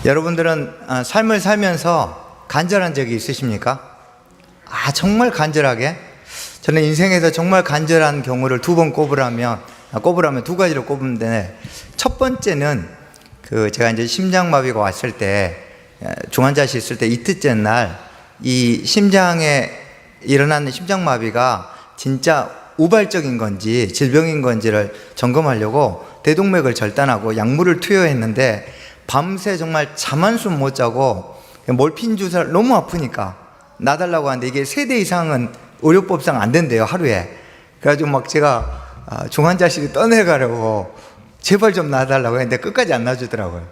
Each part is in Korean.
여러분들은 삶을 살면서 간절한 적이 있으십니까? 정말 간절하게? 저는 인생에서 정말 간절한 경우를 두 번 꼽으라면 두 가지로 꼽는데, 첫 번째는 제가 이제 심장마비가 왔을 때, 중환자실 있을 때 이틀째 날 이 심장에 일어나는 심장마비가 진짜 우발적인 건지 질병인 건지를 점검하려고 대동맥을 절단하고 약물을 투여했는데, 밤새 정말 잠 한숨 못 자고 몰핀 주사를 너무 아프니까 놔달라고 하는데, 이게 3대 이상은 의료법상 안 된대요, 하루에. 그래가지고 막 제가 중환자실에 떠내가려고 제발 좀 놔달라고 했는데 끝까지 안 놔주더라고요.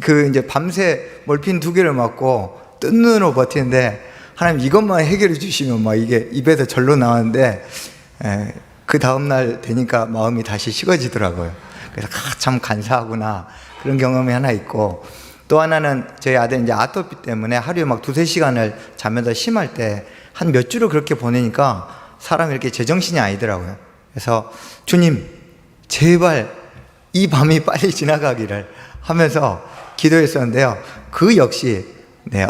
근데 이제 밤새 몰핀 2개를 맞고 뜬 눈으로 버티는데, 하나님 이것만 해결해 주시면 막 이게 입에서 절로 나왔는데, 그 다음날 되니까 마음이 다시 식어지더라고요. 그래서 참 간사하구나, 그런 경험이 하나 있고, 또 하나는 저희 아들 이제 아토피 때문에 하루에 막 2-3시간을 자면서 심할 때 한 몇 주를 그렇게 보내니까 사람이 이렇게 제정신이 아니더라고요. 그래서 주님 제발 이 밤이 빨리 지나가기를 하면서 기도했었는데요, 그 역시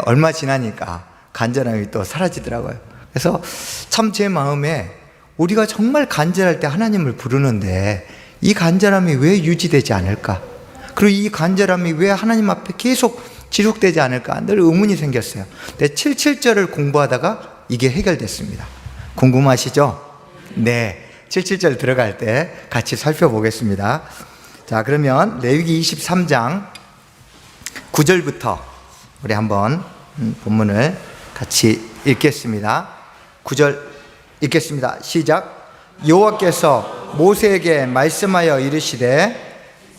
얼마 지나니까 간절함이 또 사라지더라고요. 그래서 참 제 마음에, 우리가 정말 간절할 때 하나님을 부르는데 이 간절함이 왜 유지되지 않을까? 그리고 이 간절함이 왜 하나님 앞에 계속 지속되지 않을까? 늘 의문이 생겼어요. 근데 77절을 공부하다가 이게 해결됐습니다. 궁금하시죠? 네, 77절 들어갈 때 같이 살펴보겠습니다. 자, 그러면 레위기 23장 9절부터 우리 한번 본문을 같이 읽겠습니다. 9절 읽겠습니다. 시작. 여호와께서 모세에게 말씀하여 이르시되,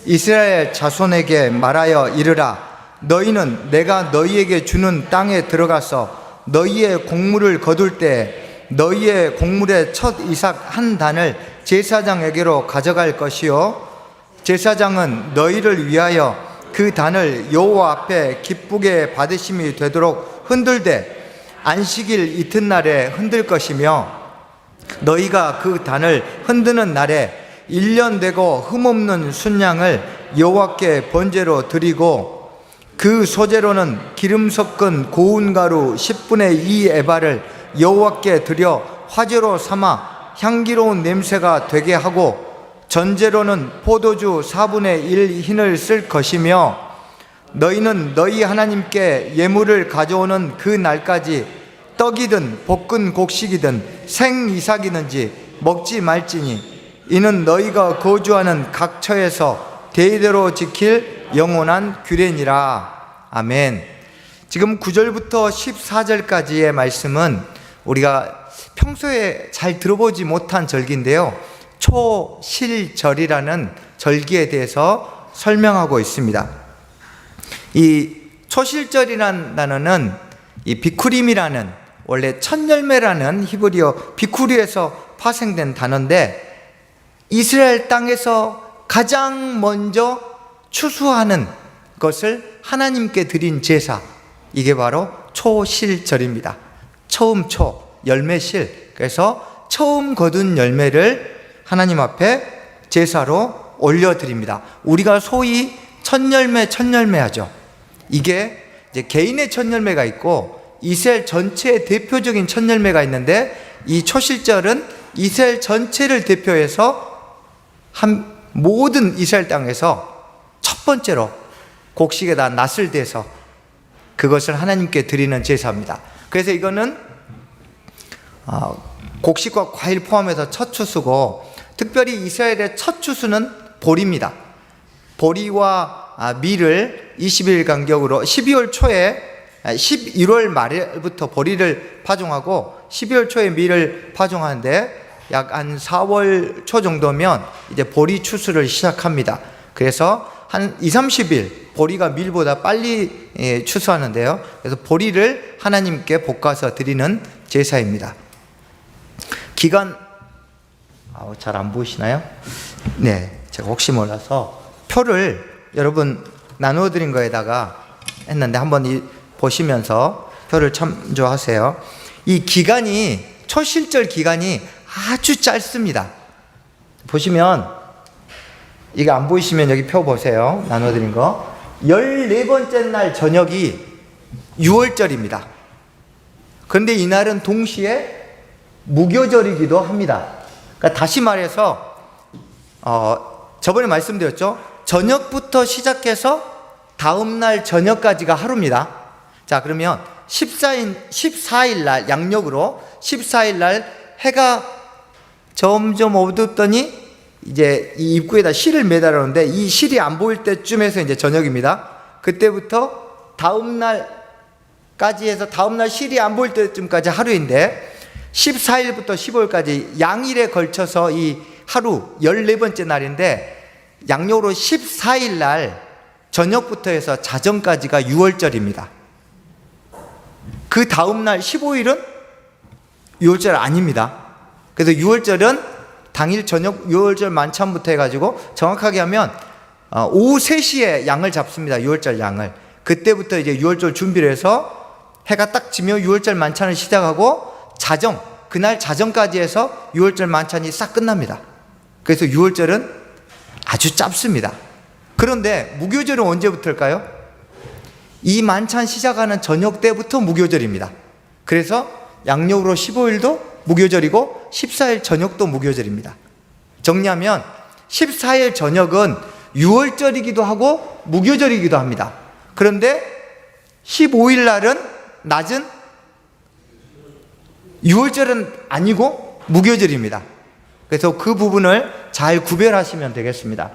이스라엘 자손에게 말하여 이르라. 너희는 내가 너희에게 주는 땅에 들어가서 너희의 곡물을 거둘 때 너희의 곡물의 첫 이삭 한 단을 제사장에게로 가져갈 것이요, 제사장은 너희를 위하여 그 단을 여호와 앞에 기쁘게 받으심이 되도록 흔들되 안식일 이튿날에 흔들 것이며, 너희가 그 단을 흔드는 날에 1년 되고 흠없는 순양을 여호와께 번제로 드리고, 그 소재로는 기름 섞은 고운 가루 10분의 2 에바를 여호와께 드려 화제로 삼아 향기로운 냄새가 되게 하고, 전제로는 포도주 4분의 1 흰을 쓸 것이며, 너희는 너희 하나님께 예물을 가져오는 그 날까지 떡이든 볶은 곡식이든 생 이삭이든지 먹지 말지니, 이는 너희가 거주하는 각 처에서 대대로 지킬 영원한 규례니라. 아멘. 지금 9절부터 14절까지의 말씀은 우리가 평소에 잘 들어보지 못한 절기인데요, 초실절이라는 절기에 대해서 설명하고 있습니다. 이 초실절이라는 단어는 이 비쿠림이라는, 원래 첫열매라는 히브리어 비쿠리에서 파생된 단어인데, 이스라엘 땅에서 가장 먼저 추수하는 것을 하나님께 드린 제사, 이게 바로 초실절입니다. 처음 열매실, 그래서 처음 거둔 열매를 하나님 앞에 제사로 올려드립니다. 우리가 소위 첫열매 하죠. 이게 이제 개인의 첫열매가 있고 이스라엘 전체의 대표적인 첫열매가 있는데, 이 초실절은 이스라엘 전체를 대표해서 모든 이스라엘 땅에서 첫 번째로 곡식에다 낫을 대서 그것을 하나님께 드리는 제사입니다. 그래서 이거는 곡식과 과일 포함해서 첫 추수고, 특별히 이스라엘의 첫 추수는 보리입니다. 보리와 밀을 20일 간격으로 12월 초에 11월 말부터 보리를 파종하고 12월 초에 밀을 파종하는데, 약 한 4월 초 정도면 이제 보리 추수를 시작합니다. 그래서 한 20-30일 보리가 밀보다 빨리 추수하는데요, 그래서 보리를 하나님께 볶아서 드리는 제사입니다. 기간 잘 안 보이시나요? 네, 제가 혹시 몰라서 표를 여러분 나누어 드린 거에다가 했는데, 한번 보시면서 표를 참조하세요. 이 기간이, 초실절 기간이 아주 짧습니다. 보시면, 이게 안 보이시면 여기 표 보세요. 나눠드린 거. 14번째 날 저녁이 유월절입니다. 그런데 이날은 동시에 무교절이기도 합니다. 그러니까 다시 말해서 저번에 말씀드렸죠. 저녁부터 시작해서 다음날 저녁까지가 하루입니다. 자, 그러면 14일 날 양력으로 14일 날 해가 점점 어둡더니 이제 이 입구에다 실을 매달았는데 이 실이 안 보일 때쯤에서 이제 저녁입니다. 그때부터 다음날까지 해서 다음날 실이 안 보일 때쯤까지 하루인데 14일부터 15일까지 양일에 걸쳐서 이 하루 14번째 날인데 양력으로 14일 날 저녁부터 해서 자정까지가 유월절입니다. 그 다음날 15일은 유월절 아닙니다. 그래서 유월절은 당일 저녁 유월절 만찬부터 해가지고 정확하게 하면 오후 3시에 양을 잡습니다. 유월절 양을. 그때부터 이제 유월절 준비를 해서 해가 딱 지면 유월절 만찬을 시작하고 그날 자정까지 해서 유월절 만찬이 싹 끝납니다. 그래서 유월절은 아주 짧습니다. 그런데 무교절은 언제부터일까요? 이 만찬 시작하는 저녁 때부터 무교절입니다. 그래서 양력으로 15일도 무교절이고 14일 저녁도 무교절입니다. 정리하면 14일 저녁은 유월절이기도 하고 무교절이기도 합니다. 그런데 15일 날은 낮은 유월절은 아니고 무교절입니다. 그래서 그 부분을 잘 구별하시면 되겠습니다.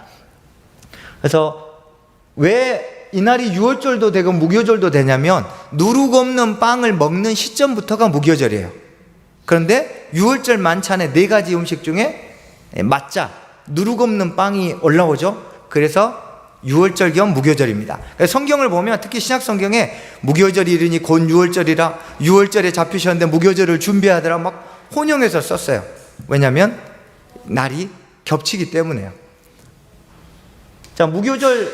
그래서 왜 이날이 유월절도 되고 무교절도 되냐면 누룩 없는 빵을 먹는 시점부터가 무교절이에요. 그런데 유월절 만찬의 4가지 음식 중에 맞자 누룩 없는 빵이 올라오죠. 그래서 유월절 겸 무교절입니다. 성경을 보면 특히 신약 성경에 무교절이 이르니 곧 유월절이라 유월절에 잡히셨는데 무교절을 준비하더라 막 혼용해서 썼어요. 왜냐하면 날이 겹치기 때문에요. 자, 무교절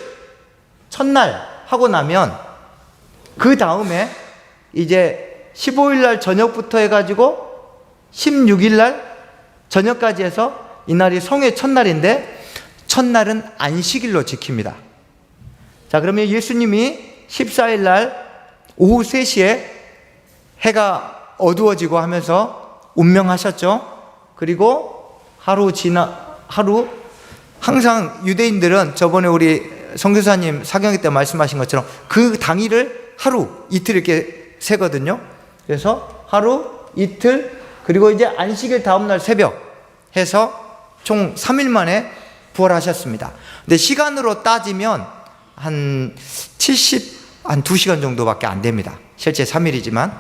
첫날 하고 나면 그 다음에 이제 15일 날 저녁부터 해가지고 16일 날 저녁까지 해서 이날이 성의 첫날인데 첫날은 안식일로 지킵니다. 자, 그러면 예수님이 14일 날 오후 3시에 해가 어두워지고 하면서 운명하셨죠. 그리고 하루 항상 유대인들은 저번에 우리 선교사님 사경회 때 말씀하신 것처럼 그 당일을 하루 이틀 이렇게 세거든요. 그래서 하루 이틀 그리고 이제 안식일 다음날 새벽 해서 총 3일 만에 부활하셨습니다. 근데 시간으로 따지면 한 2시간 정도밖에 안 됩니다. 실제 3일이지만.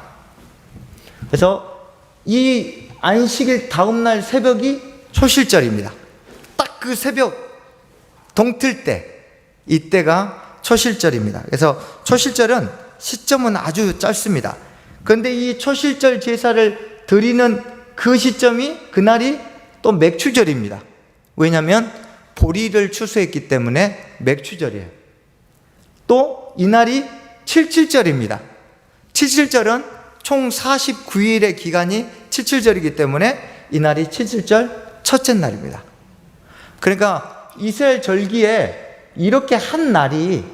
그래서 이 안식일 다음날 새벽이 초실절입니다. 딱 그 새벽 동틀 때 이때가 초실절입니다. 그래서 초실절은 시점은 아주 짧습니다. 그런데 이 초실절 제사를 드리는 그 시점이 그날이 또 맥추절입니다. 왜냐하면 보리를 추수했기 때문에 맥추절이에요. 또 이날이 칠칠절입니다. 칠칠절은 총 49일의 기간이 칠칠절이기 때문에 이날이 칠칠절 첫째 날입니다. 그러니까 이스라엘 절기에 이렇게 한 날이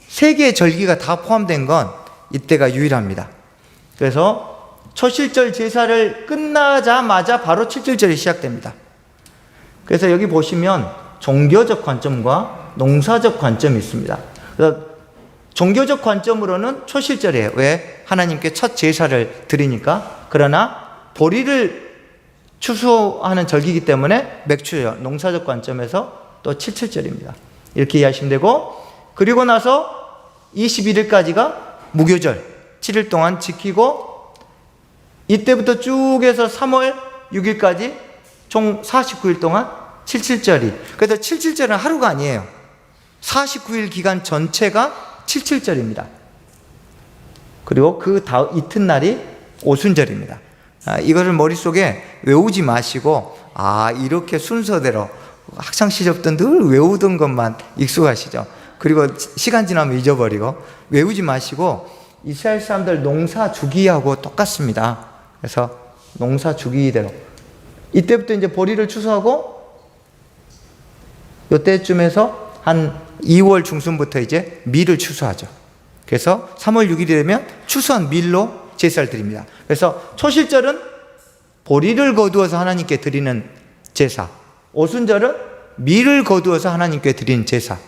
3개의 절기가 다 포함된 건 이때가 유일합니다. 그래서 초실절 제사를 끝나자마자 바로 칠칠절이 시작됩니다. 그래서 여기 보시면 종교적 관점과 농사적 관점이 있습니다. 그래서 종교적 관점으로는 초실절이에요. 왜? 하나님께 첫 제사를 드리니까. 그러나 보리를 추수하는 절기이기 때문에 맥추절, 농사적 관점에서 또 칠칠절입니다. 이렇게 이해하시면 되고, 그리고 나서 21일까지가 무교절, 7일 동안 지키고, 이때부터 쭉 해서 3월 6일까지 총 49일 동안 칠칠절이. 그래서 칠칠절은 하루가 아니에요. 49일 기간 전체가 칠칠절입니다. 그리고 그 다음 이튿날이 오순절입니다. 이거를 머릿속에 외우지 마시고, 이렇게 순서대로 학창시절부터 늘 외우던 것만 익숙하시죠. 그리고 시간 지나면 잊어버리고, 외우지 마시고, 이스라엘 사람들 농사 주기하고 똑같습니다. 그래서 농사 주기대로 이때부터 이제 보리를 추수하고, 이때쯤에서 한 2월 중순부터 이제 밀을 추수하죠. 그래서 3월 6일이 되면 추수한 밀로 제사를 드립니다. 그래서 초실절은 보리를 거두어서 하나님께 드리는 제사, 오순절은 밀을 거두어서 하나님께 드리는 제사.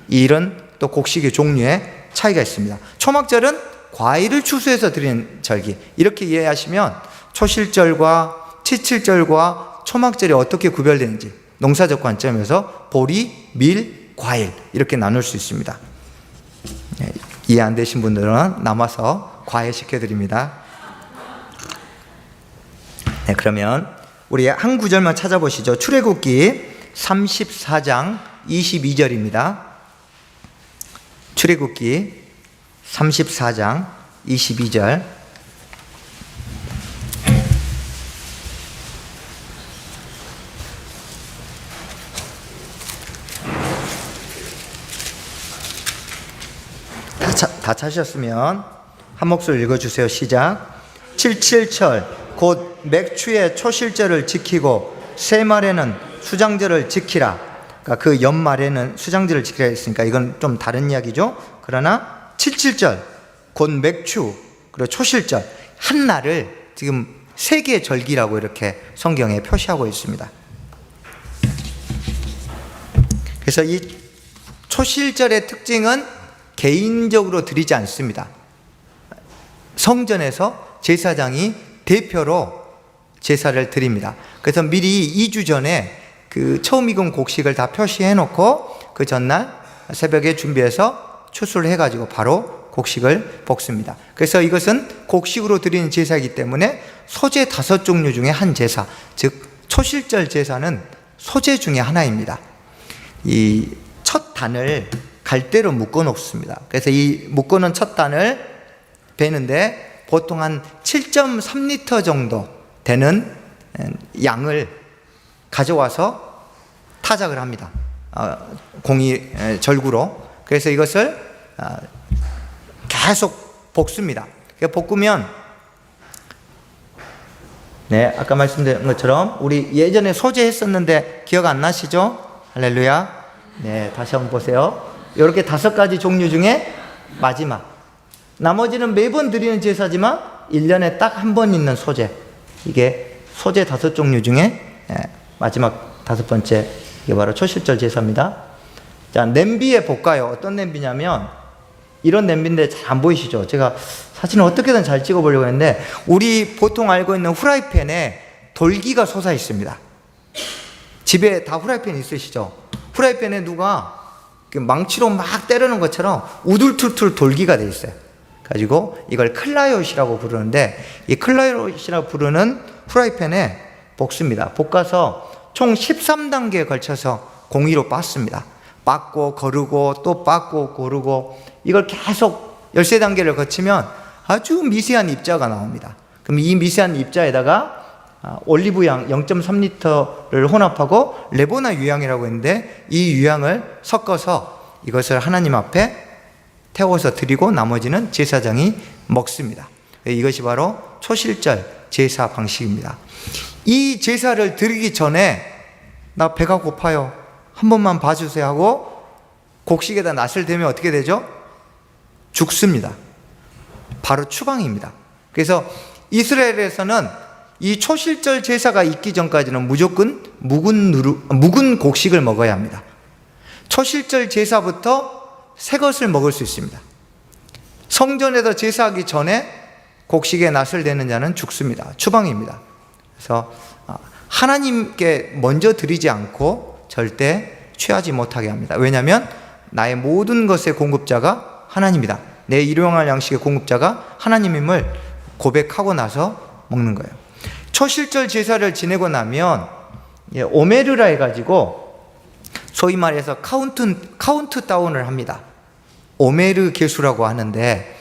이런 또 곡식의 종류에 차이가 있습니다. 초막절은 과일을 추수해서 드리는 절기. 이렇게 이해하시면 초실절과 칠칠절과 초막절이 어떻게 구별되는지 농사적 관점에서 보리, 밀, 과일 이렇게 나눌 수 있습니다. 이해 안 되신 분들은 남아서 과외시켜 드립니다. 네, 그러면 우리 한 구절만 찾아보시죠. 출애굽기 34장 22절입니다. 출애굽기 34장 22절. 다 찾으셨으면 한 목소리 읽어주세요. 시작. 칠칠절 곧 맥추의 초실절을 지키고 새말에는 수장절을 지키라. 그러니까 그 연말에는 수장절을 지키라 했으니까 이건 좀 다른 이야기죠. 그러나 칠칠절 곧 맥추 그리고 초실절 한 날을 지금 세 개의 절기라고 이렇게 성경에 표시하고 있습니다. 그래서 이 초실절의 특징은 개인적으로 드리지 않습니다. 성전에서 제사장이 대표로 제사를 드립니다. 그래서 미리 2주 전에 그 처음 익은 곡식을 다 표시해 놓고 그 전날 새벽에 준비해서 추수를 해가지고 바로 곡식을 볶습니다. 그래서 이것은 곡식으로 드리는 제사이기 때문에 소제 5종류 중에 한 제사, 즉 초실절 제사는 소제 중에 하나입니다. 이 첫 단을 갈대로 묶어 놓습니다. 그래서 이 묶어 놓은 첫 단을 베는데 보통 한 7.3리터 정도 되는 양을 가져와서 타작을 합니다. 공이 절구로. 그래서 이것을 계속 볶습니다. 볶으면 네, 아까 말씀드린 것처럼 우리 예전에 소제했었는데 기억 안 나시죠? 할렐루야. 네, 다시 한번 보세요. 이렇게 5가지 종류 중에 마지막. 나머지는 매번 드리는 제사지만 1년에 딱 한 번 있는 소제. 이게 소제 5종류 중에 마지막 5번째. 이게 바로 초실절 제사입니다. 자, 냄비에 볶아요. 어떤 냄비냐면 이런 냄비인데 잘 안 보이시죠? 제가 사진을 어떻게든 잘 찍어보려고 했는데 우리 보통 알고 있는 후라이팬에 돌기가 솟아 있습니다. 집에 다 후라이팬 있으시죠? 후라이팬에 누가 망치로 막 때리는 것처럼 우둘툴툴 돌기가 돼 있어요. 가지고 이걸 클라이엇이라고 부르는데 이 클라이엇이라고 부르는 후라이팬에 볶습니다. 볶아서 총 13단계에 걸쳐서 공의로 빻습니다. 빻고 거르고 또 빻고 고르고 이걸 계속 13단계를 거치면 아주 미세한 입자가 나옵니다. 그럼 이 미세한 입자에다가 올리브양 0.3리터를 혼합하고 레보나 유향이라고 했는데 이 유향을 섞어서 이것을 하나님 앞에 태워서 드리고 나머지는 제사장이 먹습니다. 이것이 바로 초실절 제사 방식입니다. 이 제사를 드리기 전에 나 배가 고파요. 한 번만 봐주세요 하고 곡식에다 낫을 대면 어떻게 되죠? 죽습니다. 바로 추방입니다. 그래서 이스라엘에서는 이 초실절 제사가 있기 전까지는 무조건 묵은 곡식을 먹어야 합니다. 초실절 제사부터 새 것을 먹을 수 있습니다. 성전에서 제사하기 전에 곡식에 낫을 대는 자는 죽습니다. 추방입니다. 그래서 하나님께 먼저 드리지 않고 절대 취하지 못하게 합니다. 왜냐하면 나의 모든 것의 공급자가 하나님이다. 내 일용할 양식의 공급자가 하나님임을 고백하고 나서 먹는 거예요. 초실절 제사를 지내고 나면 오메르라 해가지고 소위 말해서 카운트다운을 합니다. 오메르 계수라고 하는데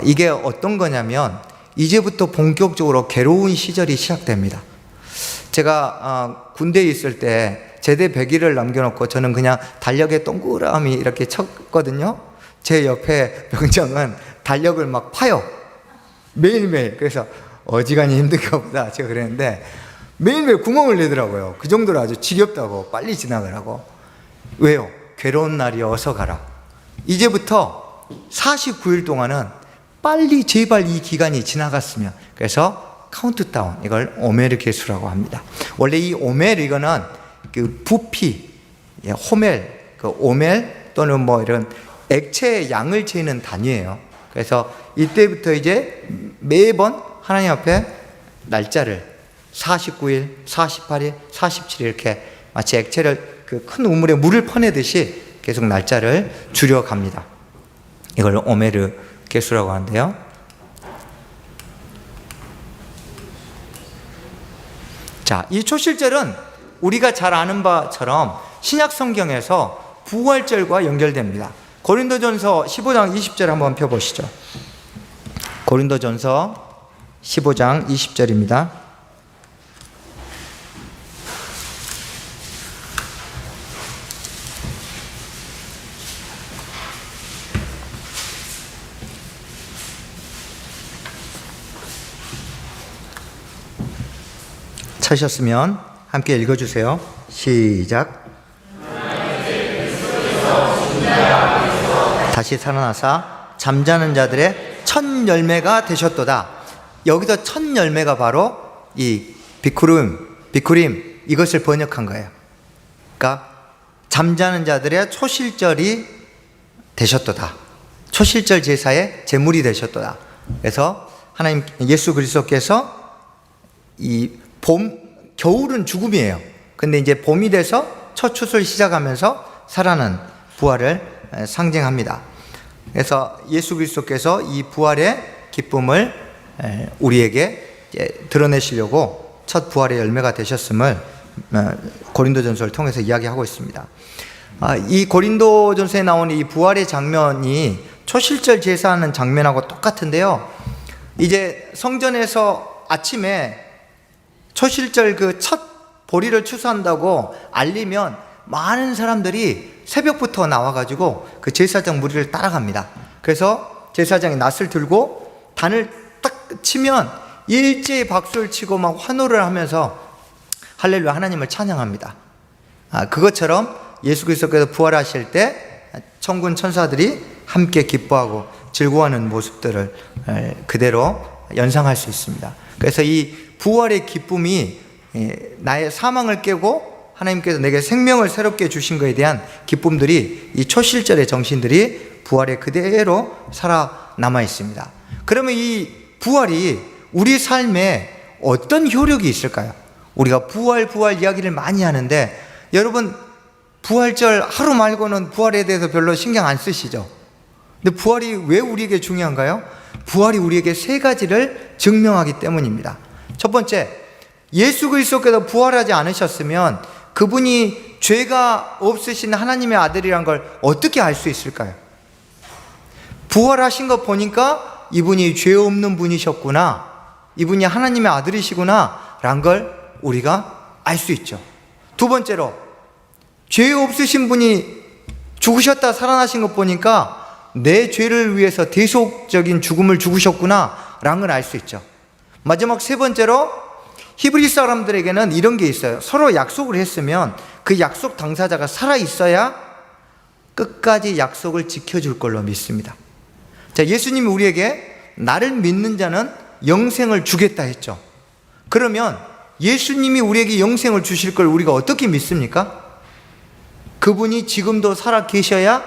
이게 어떤 거냐면 이제부터 본격적으로 괴로운 시절이 시작됩니다. 제가 군대에 있을 때 제대 100일을 남겨놓고 저는 그냥 달력에 동그라미 이렇게 쳤거든요. 제 옆에 병장은 달력을 막 파요. 매일매일. 그래서 어지간히 힘든가 보다 제가 그랬는데 매일매일 구멍을 내더라고요. 그 정도로 아주 지겹다고 빨리 지나가라고. 왜요? 괴로운 날이 어서 가라. 이제부터 49일 동안은 빨리 제발 이 기간이 지나갔으면. 그래서 카운트다운, 이걸 오메르 계수라고 합니다. 원래 이 오멜, 이거는 그 부피, 호멜, 그 오멜 또는 뭐 이런 액체의 양을 재는 단위예요. 그래서 이때부터 이제 매번 하나님 앞에 날짜를 49일, 48일, 47일 이렇게 마치 액체를 그 큰 우물에 물을 퍼내듯이 계속 날짜를 줄여갑니다. 이걸 오메르 계수라고 하는데요. 자, 이 초실절은 우리가 잘 아는 바처럼 신약 성경에서 부활절과 연결됩니다. 고린도전서 15장 20절 한번 펴보시죠. 고린도전서 15장 20절입니다. 찾으셨으면 함께 읽어주세요. 시작. 다시 살아나사 잠자는 자들의 첫 열매가 되셨도다. 여기서 첫 열매가 바로 이 비쿠림 이것을 번역한 거예요. 그러니까 잠자는 자들의 초실절이 되셨도다. 초실절 제사의 제물이 되셨도다. 그래서 하나님 예수 그리스도께서 이 겨울은 죽음이에요. 근데 이제 봄이 돼서 첫 추수를 시작하면서 살아난 부활을 상징합니다. 그래서 예수 그리스도께서 이 부활의 기쁨을 우리에게 드러내시려고 첫 부활의 열매가 되셨음을 고린도전서를 통해서 이야기하고 있습니다. 이 고린도전서에 나오는 이 부활의 장면이 초실절 제사하는 장면하고 똑같은데요. 이제 성전에서 아침에 초실절 그 첫 보리를 추수한다고 알리면 많은 사람들이 새벽부터 나와가지고 그 제사장 무리를 따라갑니다. 그래서 제사장이 낫을 들고 단을 딱 치면 일제히 박수를 치고 막 환호를 하면서 할렐루야 하나님을 찬양합니다. 그것처럼 예수 그리스도께서 부활하실 때 천군 천사들이 함께 기뻐하고 즐거워하는 모습들을 그대로 연상할 수 있습니다. 그래서 이 부활의 기쁨이 나의 사망을 깨고 하나님께서 내게 생명을 새롭게 주신 것에 대한 기쁨들이 이 초실절의 정신들이 부활에 그대로 살아남아 있습니다. 그러면 이 부활이 우리 삶에 어떤 효력이 있을까요? 우리가 부활 이야기를 많이 하는데 여러분 부활절 하루 말고는 부활에 대해서 별로 신경 안 쓰시죠? 근데 부활이 왜 우리에게 중요한가요? 부활이 우리에게 세 가지를 증명하기 때문입니다. 첫 번째, 예수 그리스도께서 부활하지 않으셨으면 그분이 죄가 없으신 하나님의 아들이란 걸 어떻게 알 수 있을까요? 부활하신 거 보니까 이분이 죄 없는 분이셨구나, 이분이 하나님의 아들이시구나 라는 걸 우리가 알 수 있죠. 두 번째로, 죄 없으신 분이 죽으셨다 살아나신 것 보니까 내 죄를 위해서 대속적인 죽음을 죽으셨구나 라는 걸 알 수 있죠. 마지막 세 번째로, 히브리 사람들에게는 이런 게 있어요. 서로 약속을 했으면 그 약속 당사자가 살아있어야 끝까지 약속을 지켜줄 걸로 믿습니다. 자, 예수님이 우리에게 나를 믿는 자는 영생을 주겠다 했죠. 그러면 예수님이 우리에게 영생을 주실 걸 우리가 어떻게 믿습니까? 그분이 지금도 살아 계셔야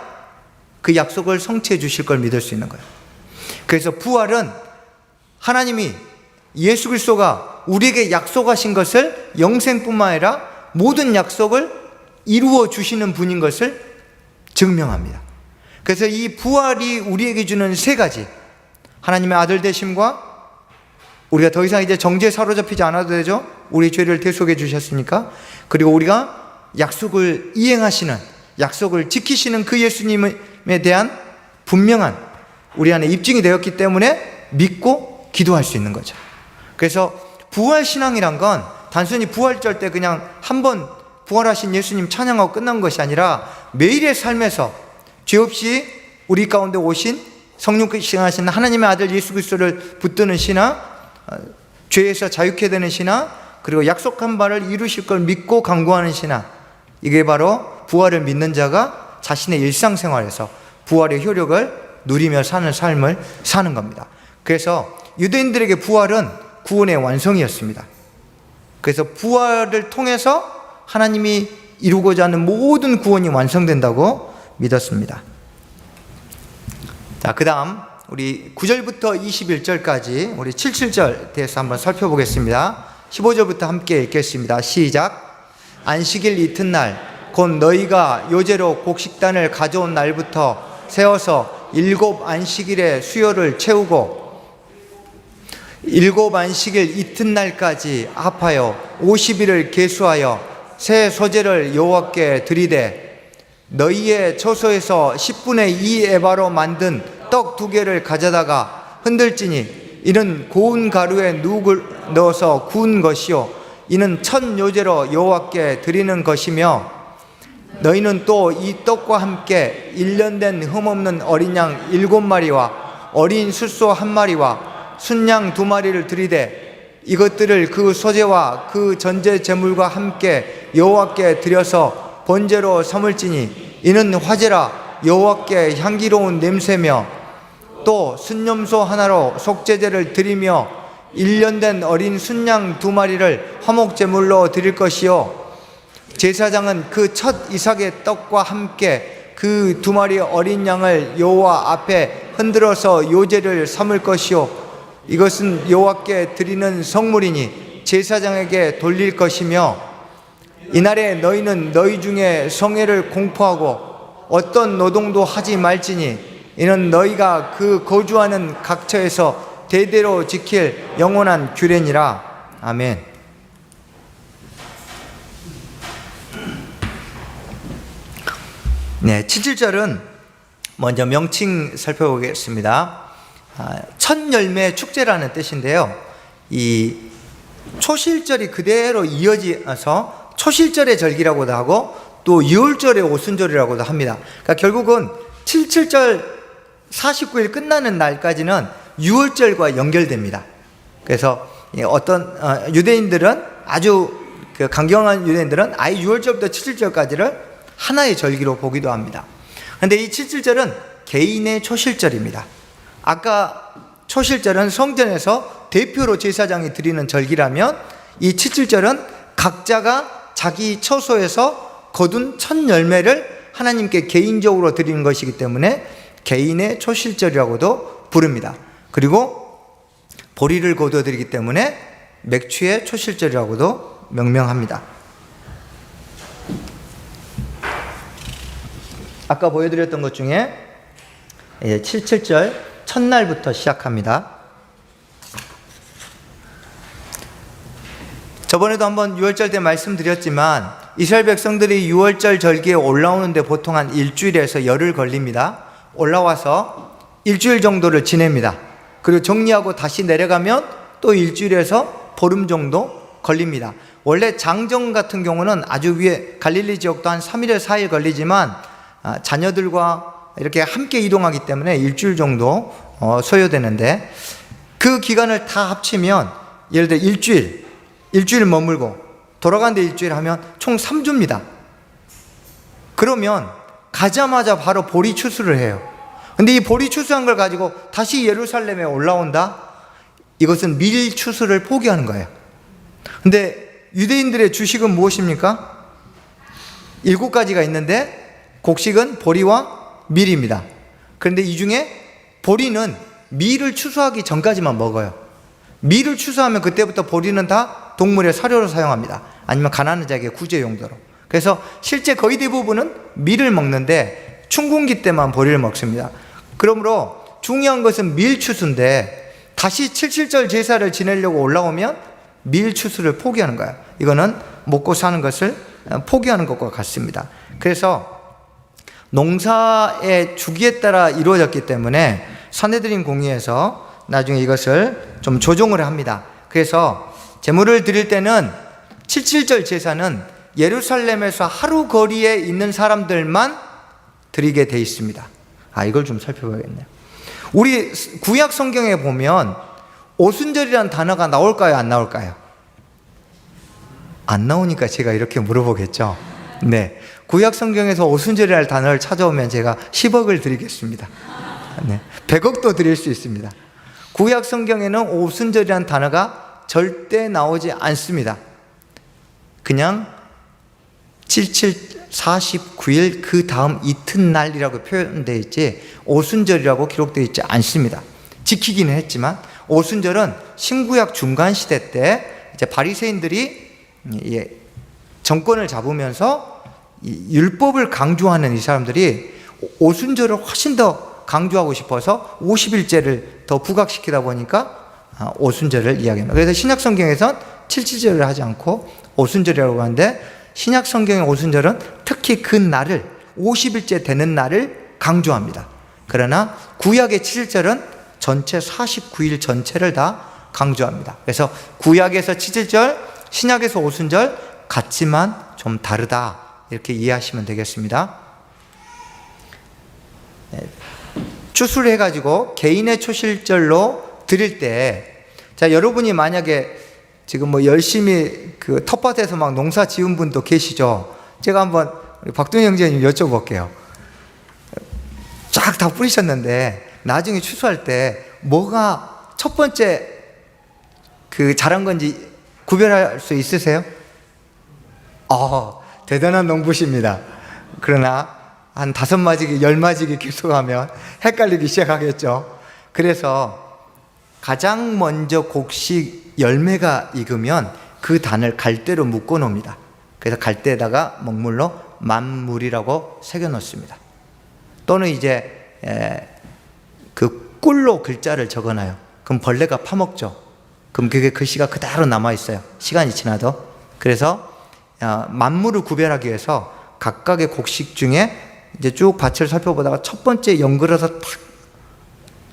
그 약속을 성취해 주실 걸 믿을 수 있는 거예요. 그래서 부활은 하나님이 예수 그리스도가 우리에게 약속하신 것을 영생뿐만 아니라 모든 약속을 이루어 주시는 분인 것을 증명합니다. 그래서 이 부활이 우리에게 주는 세 가지, 하나님의 아들 되심과 우리가 더 이상 이제 정죄에 사로잡히지 않아도 되죠. 우리 죄를 대속해 주셨으니까. 그리고 우리가 약속을 이행하시는, 약속을 지키시는 그 예수님에 대한 분명한 우리 안에 입증이 되었기 때문에 믿고 기도할 수 있는 거죠. 그래서 부활신앙이란 건 단순히 부활절 때 그냥 한번 부활하신 예수님 찬양하고 끝난 것이 아니라 매일의 삶에서 죄 없이 우리 가운데 오신 성령께서 하신 하나님의 아들 예수 그리스도를 붙드는 신앙, 죄에서 자유케 되는 신앙, 그리고 약속한 바를 이루실 걸 믿고 간구하는 신앙, 이게 바로 부활을 믿는 자가 자신의 일상생활에서 부활의 효력을 누리며 사는 삶을 사는 겁니다. 그래서 유대인들에게 부활은 구원의 완성이었습니다. 그래서 부활을 통해서 하나님이 이루고자 하는 모든 구원이 완성된다고 믿었습니다. 자, 그 다음 우리 9절부터 21절까지 우리 77절 대해서 한번 살펴보겠습니다. 15절부터 함께 읽겠습니다. 시작. 안식일 이튿날 곧 너희가 요제로 곡식단을 가져온 날부터 세워서 7 안식일의 수요를 채우고 7 안식일 이튿날까지 합하여 50일을 계수하여 새 소재를 여호와께 드리되 너희의 처소에서 10분의 2 에바로 만든 떡 2개를 가져다가 흔들지니 이는 고운 가루에 누룩을 넣어서 구운 것이요 이는 첫 요제로 여호와께 드리는 것이며 너희는 또 이 떡과 함께 1년 된 흠없는 어린 양 7마리와 어린 숫소 1마리와 순양 2마리를 드리되 이것들을 그 소재와 그 전제 제물과 함께 여호와께 드려서 번제로 삼을지니 이는 화제라 여호와께 향기로운 냄새며 또 순염소 하나로 속죄제를 드리며 1년 된 어린 순양 2마리를 화목제물로 드릴 것이요 제사장은 그 첫 이삭의 떡과 함께 그 2마리 어린 양을 여호와 앞에 흔들어서 요제를 삼을 것이요 이것은 여호와께 드리는 성물이니 제사장에게 돌릴 것이며 이날에 너희는 너희 중에 성회를 공포하고 어떤 노동도 하지 말지니 이는 너희가 그 거주하는 각처에서 대대로 지킬 영원한 규례니라. 아멘. 네, 77절은 먼저 명칭 살펴보겠습니다. 첫 열매 축제라는 뜻인데요. 이 초실절이 그대로 이어져서 초실절의 절기라고도 하고 또 유월절의 오순절이라고도 합니다. 그러니까 결국은 77절 49일 끝나는 날까지는 유월절과 연결됩니다. 그래서 어떤 유대인들은 아주 강경한 유대인들은 아예 유월절부터 77절까지를 하나의 절기로 보기도 합니다. 그런데 이 77절은 개인의 초실절입니다. 아까 초실절은 성전에서 대표로 제사장이 드리는 절기라면 이 77절은 각자가 자기 처소에서 거둔 첫 열매를 하나님께 개인적으로 드리는 것이기 때문에 개인의 초실절이라고도 부릅니다. 그리고 보리를 거두어드리기 때문에 맥추의 초실절이라고도 명명합니다. 아까 보여드렸던 것 중에 77절 첫날부터 시작합니다. 저번에도 한번 유월절 때 말씀드렸지만 이스라엘 백성들이 유월절 절기에 올라오는데 보통 한 일주일에서 열흘 걸립니다. 올라와서 일주일 정도를 지냅니다. 그리고 정리하고 다시 내려가면 또 일주일에서 보름 정도 걸립니다. 원래 장정 같은 경우는 아주 위에 갈릴리 지역도 한 3일에서 4일 걸리지만 자녀들과 이렇게 함께 이동하기 때문에 일주일 정도 소요되는데 그 기간을 다 합치면 예를 들어 일주일 머물고 돌아가는데 일주일 하면 총 3주입니다. 그러면 가자마자 바로 보리 추수를 해요. 근데 이 보리 추수한 걸 가지고 다시 예루살렘에 올라온다? 이것은 밀 추수를 포기하는 거예요. 근데 유대인들의 주식은 무엇입니까? 7가지가 있는데 곡식은 보리와 밀입니다. 그런데 이 중에 보리는 밀을 추수하기 전까지만 먹어요. 밀을 추수하면 그때부터 보리는 다 동물의 사료로 사용합니다. 아니면 가난한 자에게 구제 용도로. 그래서 실제 거의 대부분은 밀을 먹는데 춘궁기 때만 보리를 먹습니다. 그러므로 중요한 것은 밀 추수인데 다시 77절 제사를 지내려고 올라오면 밀 추수를 포기하는 거예요. 이거는 먹고 사는 것을 포기하는 것과 같습니다. 그래서 농사의 주기에 따라 이루어졌기 때문에 산헤드린 공의에서 나중에 이것을 좀 조정을 합니다. 그래서 제물을 드릴 때는 77절 제사는 예루살렘에서 하루 거리에 있는 사람들만 드리게 돼 있습니다. 이걸 좀 살펴봐야겠네요. 우리 구약 성경에 보면 오순절이라는 단어가 나올까요? 안 나올까요? 안 나오니까 제가 이렇게 물어보겠죠. 네. 구약 성경에서 오순절이라는 단어를 찾아오면 제가 10억을 드리겠습니다. 네. 100억도 드릴 수 있습니다. 구약 성경에는 오순절이라는 단어가 절대 나오지 않습니다. 그냥 49일 그 다음 이튿날이라고 표현되어 있지 오순절이라고 기록되어 있지 않습니다. 지키기는 했지만 오순절은 신구약 중간 시대 때 이제 바리새인들이 정권을 잡으면서 율법을 강조하는 이 사람들이 오순절을 훨씬 더 강조하고 싶어서 50일째를 더 부각시키다 보니까 오순절을 이야기합니다. 그래서 신약 성경에선 77절을 하지 않고 오순절이라고 하는데 신약 성경의 오순절은 특히 그 날을 50일째 되는 날을 강조합니다. 그러나 구약의 7절은 전체 49일 전체를 다 강조합니다. 그래서 구약에서 7절, 신약에서 오순절 같지만 좀 다르다 이렇게 이해하시면 되겠습니다. 추수를 해가지고 개인의 초실절로 드릴 때, 자, 여러분이 만약에 지금 뭐 열심히 그 텃밭에서 막 농사 지은 분도 계시죠? 제가 한번 박동희 형제님 여쭤볼게요. 쫙 다 뿌리셨는데 나중에 추수할 때 뭐가 첫 번째 그 자란 건지 구별할 수 있으세요? 대단한 농부십니다. 그러나 한 5마지기, 10마지기 계속하면 헷갈리기 시작하겠죠. 그래서 가장 먼저 곡식 열매가 익으면 그 단을 갈대로 묶어 놓습니다. 그래서 갈대에다가 먹물로 만물이라고 새겨 놓습니다. 또는 이제 그 꿀로 글자를 적어 놔요. 그럼 벌레가 파먹죠. 그럼 그게 글씨가 그대로 남아 있어요. 시간이 지나도. 그래서 만물을 구별하기 위해서 각각의 곡식 중에 이제 쭉 밭을 살펴보다가 첫 번째 연글어서 탁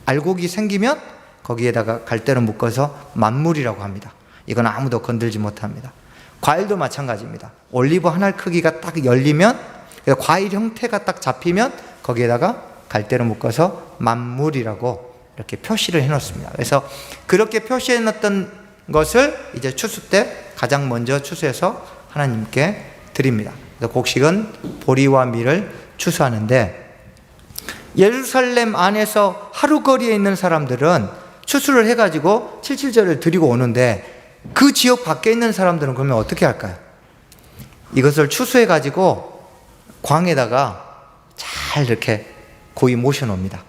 알곡이 생기면 거기에다가 갈대로 묶어서 만물이라고 합니다. 이건 아무도 건들지 못합니다. 과일도 마찬가지입니다. 올리브 한 알 크기가 딱 열리면, 과일 형태가 딱 잡히면 거기에다가 갈대로 묶어서 만물이라고 이렇게 표시를 해놓습니다. 그래서 그렇게 표시해 놨던 것을 이제 추수 때 가장 먼저 추수해서 하나님께 드립니다. 그래서 곡식은 보리와 밀을 추수하는데, 예루살렘 안에서 하루 거리에 있는 사람들은 추수를 해가지고 77절을 드리고 오는데, 그 지역 밖에 있는 사람들은 그러면 어떻게 할까요? 이것을 추수해가지고 광에다가 잘 이렇게 고이 모셔 놓습니다.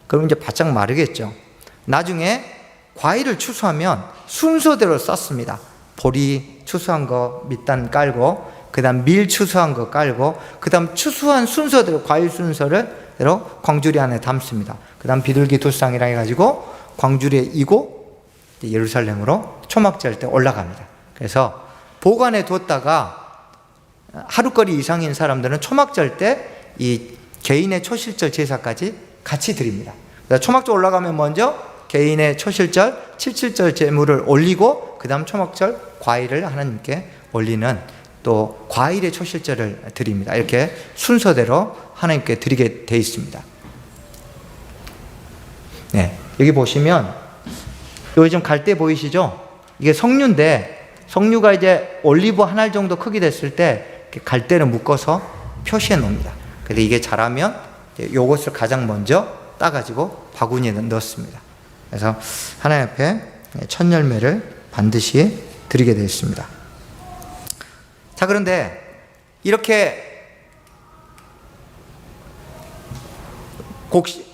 그럼 이제 바짝 마르겠죠. 나중에 과일을 추수하면 순서대로 썼습니다. 보리 추수한 거 밑단 깔고, 그 다음 밀 추수한 거 깔고, 그 다음 추수한 순서대로, 과일 순서대로 광주리 안에 담습니다. 그 다음 비둘기 두 쌍이랑 해가지고 광주리에 이고 예루살렘으로 초막절 때 올라갑니다. 그래서 보관해 뒀다가 하루거리 이상인 사람들은 초막절 때 이 개인의 초실절 제사까지 같이 드립니다. 그래서 초막절 올라가면 먼저 개인의 초실절, 77절 제물을 올리고, 그 다음 초막절 과일을 하나님께 올리는, 또 과일의 초실절을 드립니다. 이렇게 순서대로 하나님께 드리게 되어 있습니다. 네, 여기 보시면 여기 좀 갈대 보이시죠? 이게 석류인데, 석류가 이제 올리브 한 알 정도 크기 됐을 때 갈대를 묶어서 표시해 놓습니다. 그래서 이게 자라면 요것을 가장 먼저 따가지고 바구니에 넣습니다. 그래서 하나님 앞에 첫 열매를 반드시 드리게 되어 있습니다. 자, 그런데 이렇게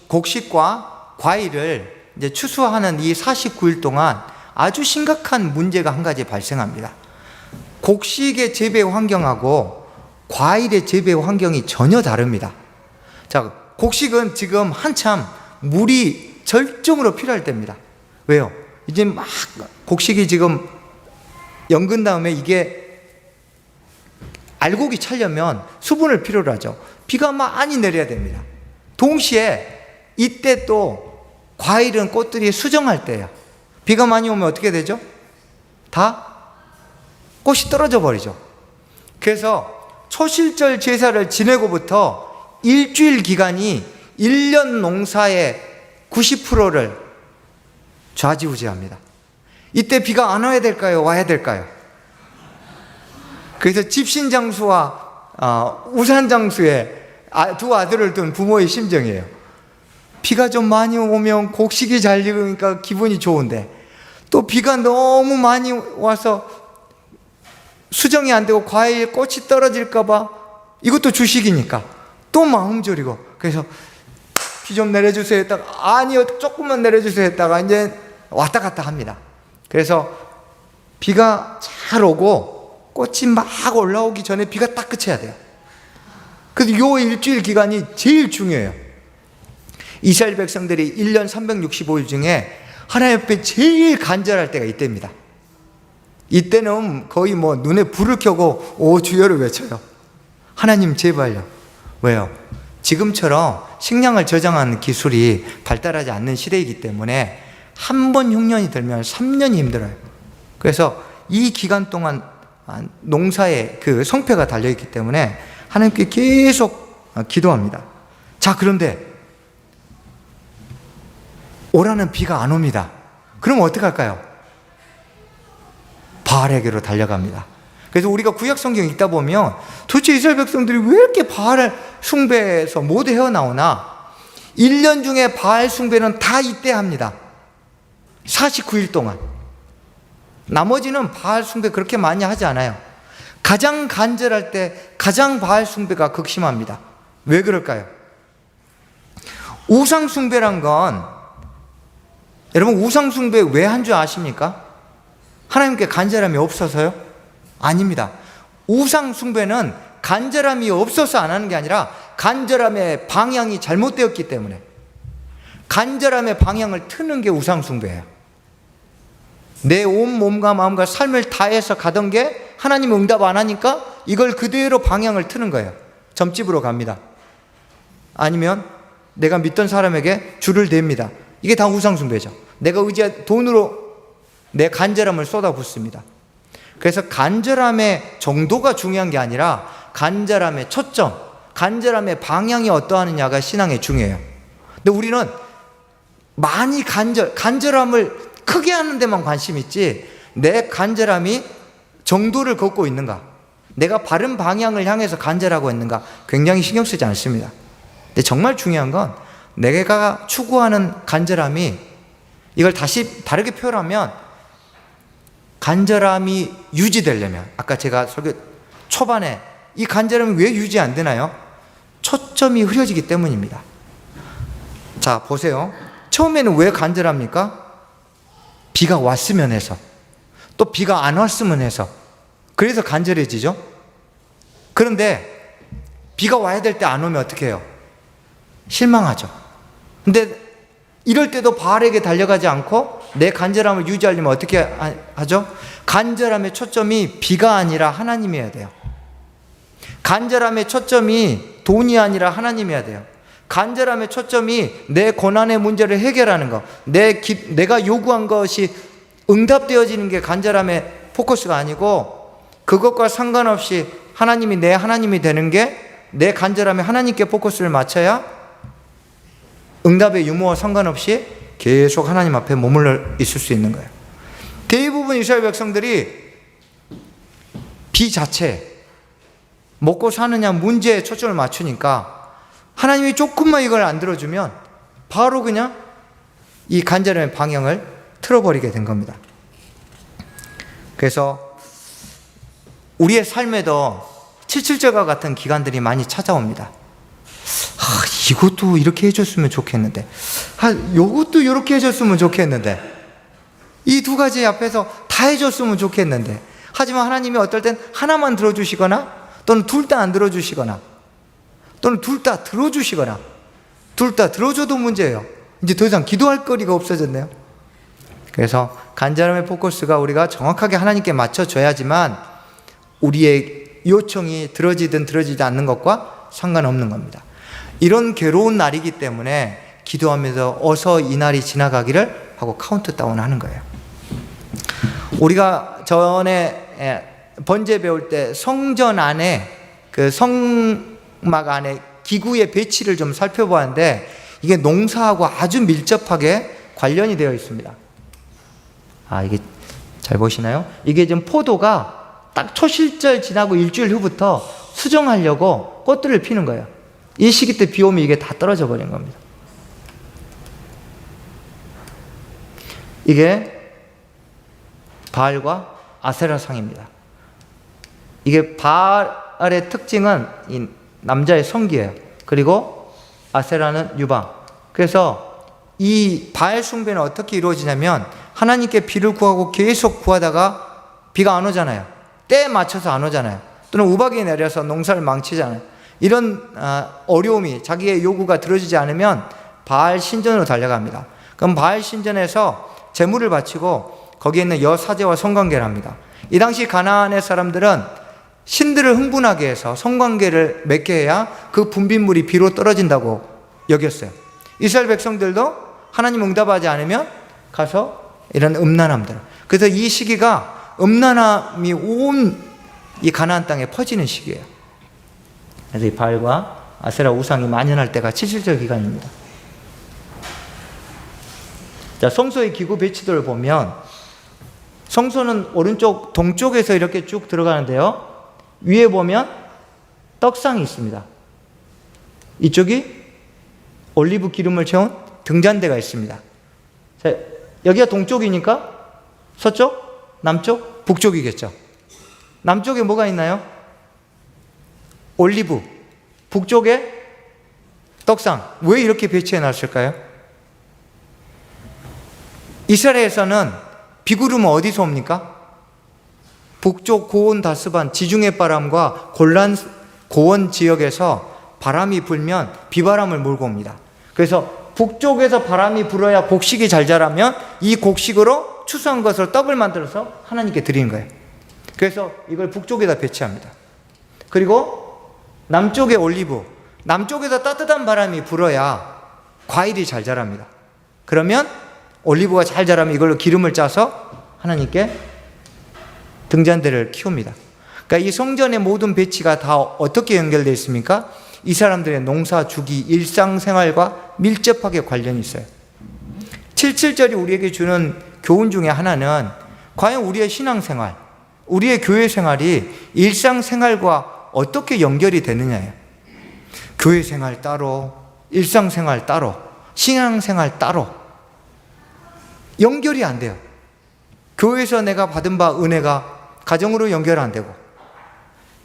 곡식과 과일을 이제 추수하는 이 49일 동안 아주 심각한 문제가 한 가지 발생합니다. 곡식의 재배 환경하고 과일의 재배 환경이 전혀 다릅니다. 자, 곡식은 지금 한참 물이 절정으로 필요할 때입니다. 왜요? 이제 막 곡식이 지금 연근 다음에 이게 알곡이 차려면 수분을 필요로 하죠. 비가 많이 내려야 됩니다. 동시에 이때 또 과일은 꽃들이 수정할 때예요. 비가 많이 오면 어떻게 되죠? 다 꽃이 떨어져 버리죠. 그래서 초실절 제사를 지내고부터 일주일 기간이 1년 농사의 90%를 좌지우지합니다. 이때 비가 안 와야 될까요? 와야 될까요? 그래서 집신장수와 우산장수에 두 아들을 둔 부모의 심정이에요. 비가 좀 많이 오면 곡식이 잘 익으니까 기분이 좋은데, 또 비가 너무 많이 와서 수정이 안 되고 과일 꽃이 떨어질까봐, 이것도 주식이니까 또 마음 졸이고, 그래서 비 좀 내려주세요 했다가 아니요 조금만 내려주세요 했다가 이제 왔다 갔다 합니다. 그래서 비가 잘 오고 꽃이 막 올라오기 전에 비가 딱 그쳐야 돼요. 그래서 요 일주일 기간이 제일 중요해요. 이스라엘 백성들이 1년 365일 중에 하나님 앞에 제일 간절할 때가 이때입니다. 이때는 거의 뭐 눈에 불을 켜고 오 주여를 외쳐요. 하나님 제발요. 왜요? 지금처럼 식량을 저장하는 기술이 발달하지 않는 시대이기 때문에 한 번 흉년이 들면 3년이 힘들어요. 그래서 이 기간 동안 농사에 그 성패가 달려있기 때문에 하나님께 계속 기도합니다. 자, 그런데 오라는 비가 안 옵니다. 그럼 어떡할까요? 바알에게로 달려갑니다. 그래서 우리가 구약 성경 읽다 보면 도대체 이스라엘 백성들이 왜 이렇게 바알 숭배에서 못 헤어나오나? 1년 중에 바알 숭배는 다 이때 합니다. 49일 동안. 나머지는 바알 숭배 그렇게 많이 하지 않아요. 가장 간절할 때 가장 바알 숭배가 극심합니다. 왜 그럴까요? 우상 숭배란 건, 여러분 우상 숭배 왜 한 줄 아십니까? 하나님께 간절함이 없어서요? 아닙니다. 우상 숭배는 간절함이 없어서 안 하는 게 아니라 간절함의 방향이 잘못되었기 때문에, 간절함의 방향을 트는 게 우상 숭배예요. 내 온 몸과 마음과 삶을 다해서 가던 게 하나님 응답 안 하니까 이걸 그대로 방향을 트는 거예요. 점집으로 갑니다. 아니면 내가 믿던 사람에게 줄을 댑니다. 이게 다 우상 숭배죠. 내가 의지한 돈으로 내 간절함을 쏟아붓습니다. 그래서 간절함의 정도가 중요한 게 아니라 간절함의 초점, 간절함의 방향이 어떠하느냐가 신앙에 중요해요. 근데 우리는 많이 간절함을 크게 하는 데만 관심 있지, 내 간절함이 정도를 걷고 있는가, 내가 바른 방향을 향해서 간절하고 있는가 굉장히 신경 쓰지 않습니다. 근데 정말 중요한 건 내가 추구하는 간절함이, 이걸 다시 다르게 표현하면 간절함이 유지되려면, 아까 제가 설교 초반에 이 간절함이 왜 유지 안 되나요? 초점이 흐려지기 때문입니다. 자, 보세요. 처음에는 왜 간절합니까? 비가 왔으면 해서, 또 비가 안 왔으면 해서, 그래서 간절해지죠. 그런데 비가 와야 될 때 안 오면 어떻게 해요? 실망하죠. 근데 이럴 때도 바알에게 달려가지 않고 내 간절함을 유지하려면 어떻게 하죠? 간절함의 초점이 비가 아니라 하나님이어야 돼요. 간절함의 초점이 돈이 아니라 하나님이어야 돼요. 간절함의 초점이 내 고난의 문제를 해결하는 것, 내가 요구한 것이 응답되어지는 게 간절함의 포커스가 아니고, 그것과 상관없이 하나님이 내 하나님이 되는 게 내 간절함에 하나님께 포커스를 맞춰야 응답의 유무와 상관없이 계속 하나님 앞에 머물러 있을 수 있는 거예요. 대부분 이스라엘 백성들이 비 자체, 먹고 사느냐 문제에 초점을 맞추니까 하나님이 조금만 이걸 안 들어주면 바로 그냥 이 간절함의 방향을 틀어버리게 된 겁니다. 그래서 우리의 삶에도 칠칠절과 같은 기간들이 많이 찾아옵니다. 이것도 이렇게 해줬으면 좋겠는데, 이것도 이렇게 해줬으면 좋겠는데, 이 두 가지 앞에서 다 해줬으면 좋겠는데, 하지만 하나님이 어떨 땐 하나만 들어주시거나, 또는 둘 다 안 들어주시거나, 또는 둘 다 들어주시거나, 둘 다 들어줘도 문제예요. 이제 더 이상 기도할 거리가 없어졌네요. 그래서 간절함의 포커스가 우리가 정확하게 하나님께 맞춰줘야지만 우리의 요청이 들어지든 들어지지 않는 것과 상관없는 겁니다. 이런 괴로운 날이기 때문에 기도하면서 어서 이 날이 지나가기를 하고 카운트다운 하는 거예요. 우리가 전에 번제 배울 때 성전 안에, 그 성막 안에 기구의 배치를 좀 살펴보았는데 이게 농사하고 아주 밀접하게 관련이 되어 있습니다. 이게 잘 보시나요? 이게 지금 포도가 딱 초실절 지나고 일주일 후부터 수정하려고 꽃들을 피는 거예요. 이 시기 때 비 오면 이게 다 떨어져 버린 겁니다. 이게 바알과 아세라 상입니다. 이게 바알의 특징은 이 남자의 성기예요. 그리고 아세라는 유방. 그래서 이 바알 숭배는 어떻게 이루어지냐면 하나님께 비를 구하고 계속 구하다가 비가 안 오잖아요. 때에 맞춰서 안 오잖아요. 또는 우박이 내려서 농사를 망치잖아요. 이런 어려움이, 자기의 요구가 들어지지 않으면 바알 신전으로 달려갑니다. 그럼 바알 신전에서 제물을 바치고 거기에 있는 여사제와 성관계를 합니다. 이 당시 가나안의 사람들은 신들을 흥분하게 해서 성관계를 맺게 해야 그 분빗물이 비로 떨어진다고 여겼어요. 이스라엘 백성들도 하나님 응답하지 않으면 가서 이런 음란함들. 그래서 이 시기가 음란함이 온 이 가나안 땅에 퍼지는 시기예요. 그래서 이 바알과 아세라 우상이 만연할 때가 777 기간입니다. 자, 성소의 기구 배치도를 보면 성소는 오른쪽 동쪽에서 이렇게 쭉 들어가는데요. 위에 보면 떡상이 있습니다. 이쪽이 올리브 기름을 채운 등잔대가 있습니다. 자, 여기가 동쪽이니까 서쪽, 남쪽, 북쪽이겠죠. 남쪽에 뭐가 있나요? 올리브. 북쪽에 떡상. 왜 이렇게 배치해 놨을까요? 이스라엘에서는 비구름은 어디서 옵니까? 북쪽 고온 다스반 지중해 바람과 고원 지역에서 바람이 불면 비바람을 몰고 옵니다. 그래서 북쪽에서 바람이 불어야 곡식이 잘 자라면 이 곡식으로 추수한 것을 떡을 만들어서 하나님께 드리는 거예요. 그래서 이걸 북쪽에다 배치합니다. 그리고 남쪽에 올리브, 남쪽에서 따뜻한 바람이 불어야 과일이 잘 자랍니다. 그러면 올리브가 잘 자라면 이걸로 기름을 짜서 하나님께 등잔대를 키웁니다. 그러니까 이 성전의 모든 배치가 다 어떻게 연결되어 있습니까? 이 사람들의 농사, 주기, 일상생활과 밀접하게 관련이 있어요. 7.7절이 우리에게 주는 교훈 중에 하나는 과연 우리의 신앙생활, 우리의 교회 생활이 일상생활과 어떻게 연결이 되느냐예요. 교회 생활 따로, 일상생활 따로, 신앙생활 따로 연결이 안 돼요. 교회에서 내가 받은 바 은혜가 가정으로 연결 안 되고,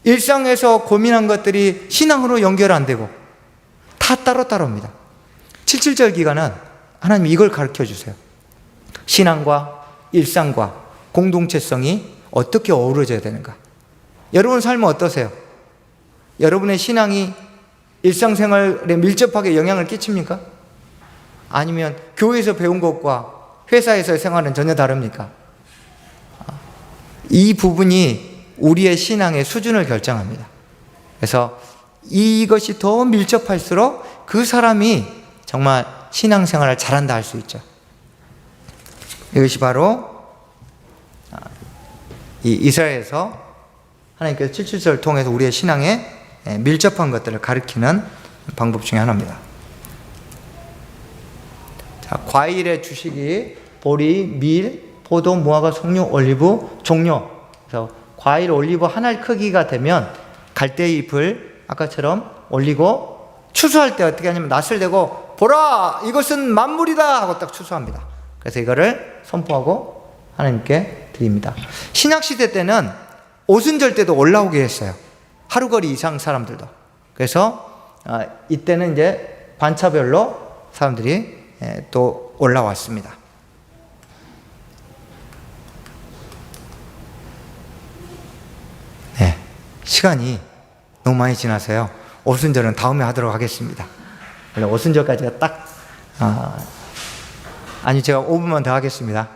일상에서 고민한 것들이 신앙으로 연결 안 되고, 다 따로따로입니다. 7.7절 기간은 하나님 이걸 가르쳐 주세요. 신앙과 일상과 공동체성이 어떻게 어우러져야 되는가. 여러분 삶은 어떠세요? 여러분의 신앙이 일상생활에 밀접하게 영향을 끼칩니까? 아니면 교회에서 배운 것과 회사에서의 생활은 전혀 다릅니까? 이 부분이 우리의 신앙의 수준을 결정합니다. 그래서 이것이 더 밀접할수록 그 사람이 정말 신앙생활을 잘한다 할 수 있죠. 이것이 바로 이 이스라엘에서 하나님께서 7.7절을 통해서 우리의 신앙에 밀접한 것들을 가리키는 방법 중에 하나입니다. 자, 과일의 주식이 보리, 밀, 포도, 무화과, 석류, 올리브, 종료. 그래서 과일, 올리브 한 알 크기가 되면 갈대잎을 아까처럼 올리고, 추수할 때 어떻게 하냐면 낫을 대고 보라 이것은 만물이다 하고 딱 추수합니다. 그래서 이거를 선포하고 하나님께 드립니다. 신약시대 때는 오순절 때도 올라오게 했어요. 하루거리 이상 사람들도. 그래서 이때는 이제 반차별로 사람들이 또 올라왔습니다. 네, 시간이 너무 많이 지나서요. 오순절은 다음에 하도록 하겠습니다. 원래 오순절까지가 딱 아니 제가 5분만 더 하겠습니다.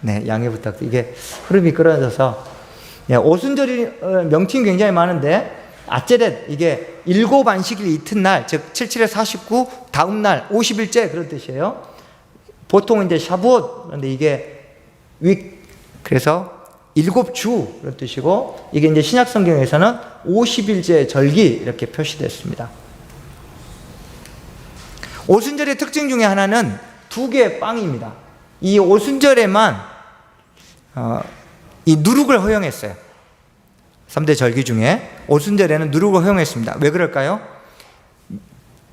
네, 양해 부탁드립니다. 이게 흐름이 끌어져서 오순절이 명칭이 굉장히 많은데 아째렛 이게 일곱 안식일 이튿날 즉 77에 49 다음 날 50일째 그런 뜻이에요. 보통은 이제 샤부옷 그런데 이게 윅 그래서 일곱 주 그런 뜻이고 이게 이제 신약 성경에서는 50일째 절기 이렇게 표시됐습니다. 오순절의 특징 중에 하나는 두 개의 빵입니다. 이 오순절에만 이 누룩을 허용했어요. 3대 절기 중에 오순절에는 누룩을 허용했습니다. 왜 그럴까요?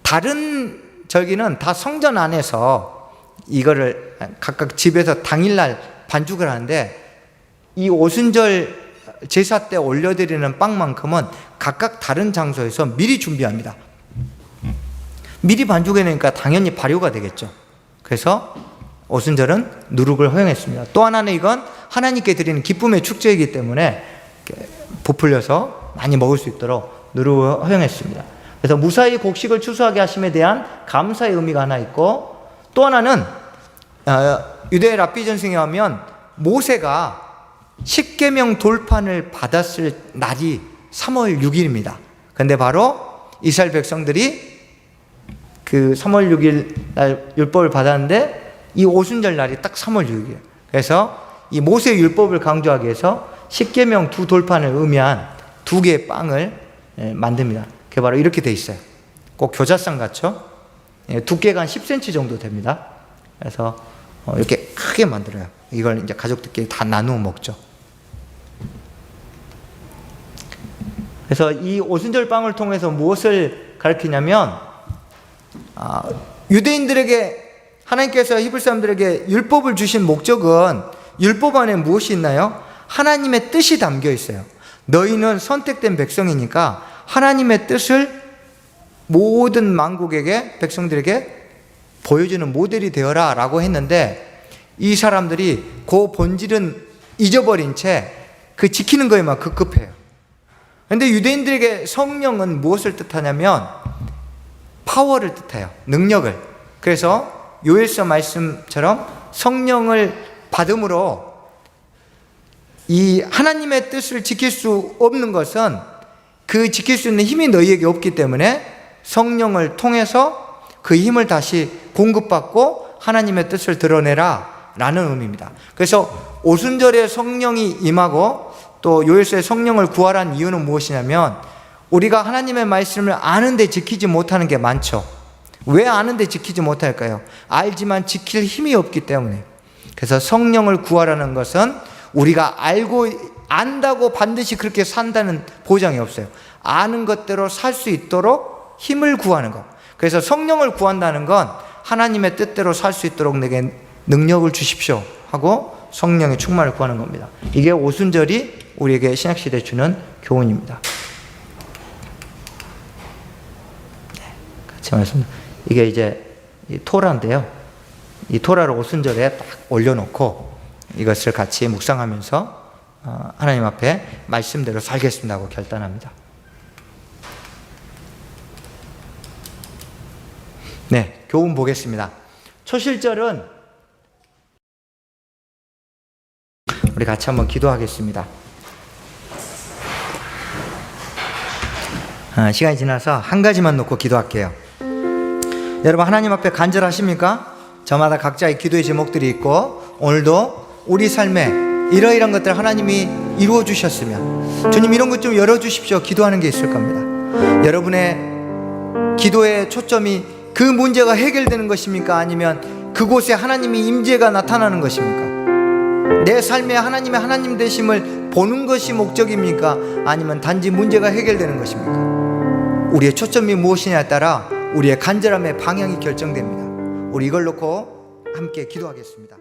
다른 절기는 다 성전 안에서 이거를 각각 집에서 당일날 반죽을 하는데, 이 오순절 제사 때 올려드리는 빵만큼은 각각 다른 장소에서 미리 준비합니다. 미리 반죽해내니까 당연히 발효가 되겠죠. 그래서 오순절은 누룩을 허용했습니다. 또 하나는 이건 하나님께 드리는 기쁨의 축제이기 때문에 부풀려서 많이 먹을 수 있도록 누룩을 허용했습니다. 그래서 무사히 곡식을 추수하게 하심에 대한 감사의 의미가 하나 있고, 또 하나는 유대 랍비 전승에 하면 모세가 십계명 돌판을 받았을 날이 3월 6일입니다. 그런데 바로 이스라엘 백성들이 그 3월 6일 날 율법을 받았는데 이 오순절 날이 딱 3월 6일이에요. 그래서 이 모세의 율법을 강조하기 위해서 십계명 두 돌판을 의미한 두 개의 빵을 만듭니다. 그게 바로 이렇게 돼 있어요. 꼭 교자상 같죠? 두께가 한 10cm 정도 됩니다. 그래서 이렇게 크게 만들어요. 이걸 이제 가족들끼리 다 나누어 먹죠. 그래서 이 오순절 빵을 통해서 무엇을 가르치냐면, 유대인들에게 하나님께서 히브리 사람들에게 율법을 주신 목적은, 율법 안에 무엇이 있나요? 하나님의 뜻이 담겨 있어요. 너희는 선택된 백성이니까 하나님의 뜻을 모든 만국에게, 백성들에게 보여주는 모델이 되어라 라고 했는데, 이 사람들이 그 본질은 잊어버린 채 그 지키는 거에만 급급해요. 그런데 유대인들에게 성령은 무엇을 뜻하냐면 파워를 뜻해요. 능력을. 그래서 요엘서 말씀처럼 성령을 받음으로 이 하나님의 뜻을 지킬 수 없는 것은 그 지킬 수 있는 힘이 너희에게 없기 때문에 성령을 통해서 그 힘을 다시 공급받고 하나님의 뜻을 드러내라 라는 의미입니다. 그래서 오순절에 성령이 임하고 또 요엘서에 성령을 구하라는 이유는 무엇이냐면, 우리가 하나님의 말씀을 아는데 지키지 못하는 게 많죠. 왜 아는데 지키지 못할까요? 알지만 지킬 힘이 없기 때문에. 그래서 성령을 구하라는 것은 우리가 안다고 반드시 그렇게 산다는 보장이 없어요. 아는 것대로 살 수 있도록 힘을 구하는 것. 그래서 성령을 구한다는 건 하나님의 뜻대로 살 수 있도록 내게 능력을 주십시오 하고 성령의 충만을 구하는 겁니다. 이게 오순절이 우리에게 신약시대에 주는 교훈입니다. 같이 말씀. 이게 이제 이 토라인데요. 이 토라를 오순절에 딱 올려놓고 이것을 같이 묵상하면서 하나님 앞에 말씀대로 살겠습니다 하고 결단합니다. 네, 교훈 보겠습니다. 초실절은 우리 같이 한번 기도하겠습니다. 시간이 지나서 한 가지만 놓고 기도할게요. 여러분, 하나님 앞에 간절하십니까? 저마다 각자의 기도의 제목들이 있고, 오늘도 우리 삶에 이러이러한 것들 하나님이 이루어 주셨으면 주님 이런 것 좀 열어주십시오 기도하는 게 있을 겁니다. 여러분의 기도의 초점이 그 문제가 해결되는 것입니까? 아니면 그곳에 하나님의 임재가 나타나는 것입니까? 내 삶에 하나님의 하나님 되심을 보는 것이 목적입니까? 아니면 단지 문제가 해결되는 것입니까? 우리의 초점이 무엇이냐에 따라 우리의 간절함의 방향이 결정됩니다. 우리 이걸 놓고 함께 기도하겠습니다.